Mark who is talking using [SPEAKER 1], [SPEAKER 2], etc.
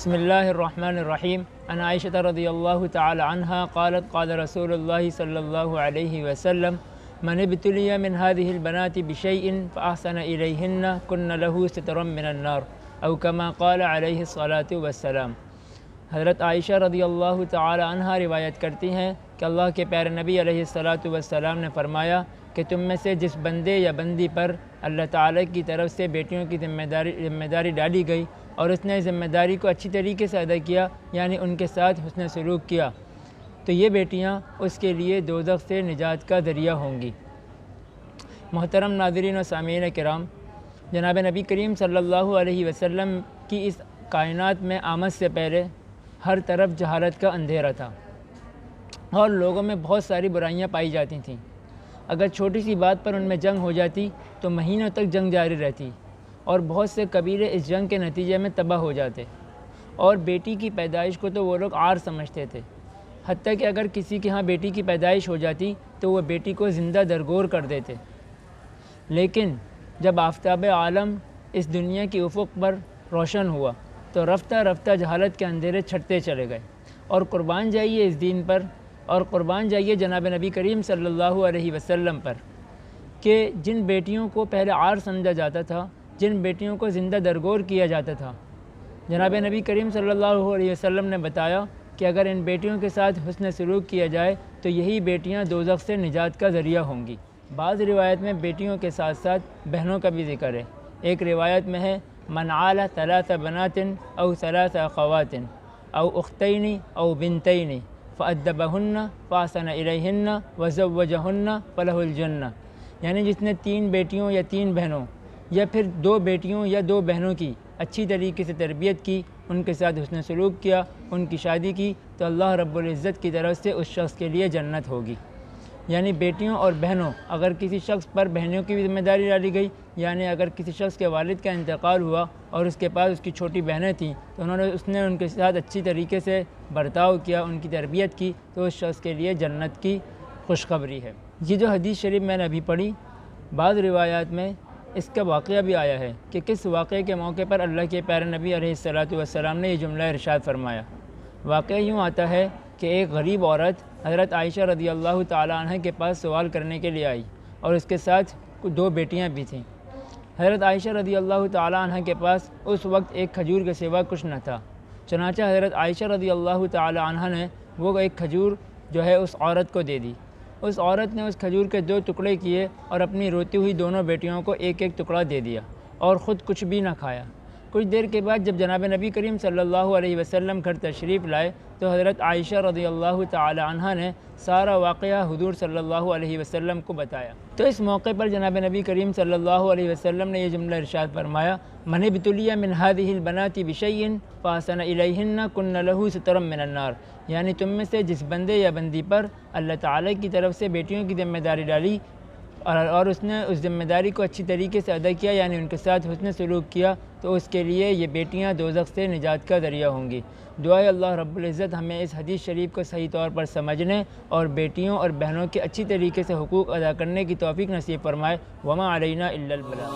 [SPEAKER 1] بسم اللہ الرحمن الرحیم عن عائشہ رضی اللہ تعالی عنہا قالت قال رسول اللہ صلی اللہ علیہ وسلم من ابتلی من هذه البنات بشيء فأحسن إليهن كن له سترا من النار او كما قال علیہ الصلاۃ والسلام۔ حضرت عائشہ رضی اللہ تعالی عنہا روایت کرتی ہیں کہ اللہ کے پیارے نبی علیہ الصلاۃ والسلام نے فرمایا کہ تم میں سے جس بندے یا بندی پر اللہ تعالیٰ کی طرف سے بیٹیوں کی ذمہ داری ڈالی گئی اور اس نے ذمہ داری کو اچھی طریقے سے ادا کیا، یعنی ان کے ساتھ حسن سلوک کیا، تو یہ بیٹیاں اس کے لیے دوزخ سے نجات کا ذریعہ ہوں گی۔ محترم ناظرین و سامعین کرام، جناب نبی کریم صلی اللہ علیہ وسلم کی اس کائنات میں آمد سے پہلے ہر طرف جہالت کا اندھیرا تھا اور لوگوں میں بہت ساری برائیاں پائی جاتی تھیں۔ اگر چھوٹی سی بات پر ان میں جنگ ہو جاتی تو مہینوں تک جنگ جاری رہتی اور بہت سے قبیلے اس جنگ کے نتیجے میں تباہ ہو جاتے، اور بیٹی کی پیدائش کو تو وہ لوگ عار سمجھتے تھے، حتیٰ کہ اگر کسی کے ہاں بیٹی کی پیدائش ہو جاتی تو وہ بیٹی کو زندہ درگور کر دیتے۔ لیکن جب آفتاب عالم اس دنیا کی افق پر روشن ہوا تو رفتہ رفتہ جہالت کے اندھیرے چھٹتے چلے گئے، اور قربان جائیے اس دین پر، اور قربان جائیے جناب نبی کریم صلی اللہ علیہ وسلم پر، کہ جن بیٹیوں کو پہلے عار سمجھا جاتا تھا، جن بیٹیوں کو زندہ درگور کیا جاتا تھا، جناب نبی کریم صلی اللہ علیہ وسلم نے بتایا کہ اگر ان بیٹیوں کے ساتھ حسن سلوک کیا جائے تو یہی بیٹیاں دوزخ سے نجات کا ذریعہ ہوں گی۔ بعض روایت میں بیٹیوں کے ساتھ ساتھ بہنوں کا بھی ذکر ہے۔ ایک روایت میں ہے من عال ثلاث بنات او ثلاث اخوات او اختین او بنتین فأدبہن فاحسن الیہن وزوجہن فلہ الجنہ، یعنی جس نے 3 بیٹیوں یا 3 بہنوں یا پھر 2 بیٹیوں یا 2 بہنوں کی اچھی طریقے سے تربیت کی، ان کے ساتھ حسن سلوک کیا، ان کی شادی کی، تو اللہ رب العزت کی طرف سے اس شخص کے لیے جنت ہوگی۔ یعنی بیٹیوں اور بہنوں، اگر کسی شخص پر بہنوں کی بھی ذمہ داری ڈالی گئی، یعنی اگر کسی شخص کے والد کا انتقال ہوا اور اس کے پاس اس کی چھوٹی بہنیں تھیں تو اس نے ان کے ساتھ اچھی طریقے سے برتاؤ کیا، ان کی تربیت کی، تو اس شخص کے لیے جنت کی خوشخبری ہے۔ یہ جو حدیث شریف میں نے ابھی پڑھی، بعض روایات میں اس کا واقعہ بھی آیا ہے کہ کس واقعے کے موقع پر اللہ کے پیارے نبی علیہ الصلاۃ والسلام نے یہ جملہ ارشاد فرمایا۔ واقعہ یوں آتا ہے کہ ایک غریب عورت حضرت عائشہ رضی اللہ تعالی عنہ کے پاس سوال کرنے کے لیے آئی، اور اس کے ساتھ 2 بیٹیاں بھی تھیں۔ حضرت عائشہ رضی اللہ تعالی عنہ کے پاس اس وقت ایک کھجور کے سوا کچھ نہ تھا، چنانچہ حضرت عائشہ رضی اللہ تعالی عنہ نے وہ ایک کھجور جو ہے اس عورت کو دے دی۔ اس عورت نے اس کھجور کے 2 ٹکڑے کیے اور اپنی روتی ہوئی دونوں بیٹیوں کو ایک ایک ٹکڑا دے دیا اور خود کچھ بھی نہ کھایا۔ کچھ دیر کے بعد جب جناب نبی کریم صلی اللہ علیہ وسلم گھر تشریف لائے تو حضرت عائشہ رضی اللہ تعالی عنہ نے سارا واقعہ حضور صلی اللہ علیہ وسلم کو بتایا۔ تو اس موقع پر جناب نبی کریم صلی اللہ علیہ وسلم نے یہ جملہ ارشاد فرمایا من ابتلی من هذه البنات بشيء فاحسن الیہن کن له سترا من النار، یعنی تم میں سے جس بندے یا بندی پر اللہ تعالیٰ کی طرف سے بیٹیوں کی ذمہ داری ڈالی اور اس نے اس ذمہ داری کو اچھی طریقے سے ادا کیا، یعنی ان کے ساتھ حسن سلوک کیا، تو اس کے لیے یہ بیٹیاں دوزخ سے نجات کا ذریعہ ہوں گی۔ دعائے اللہ رب العزت ہمیں اس حدیث شریف کو صحیح طور پر سمجھنے اور بیٹیوں اور بہنوں کے اچھی طریقے سے حقوق ادا کرنے کی توفیق نصیب فرمائے۔ وما علینا الا البلاغ۔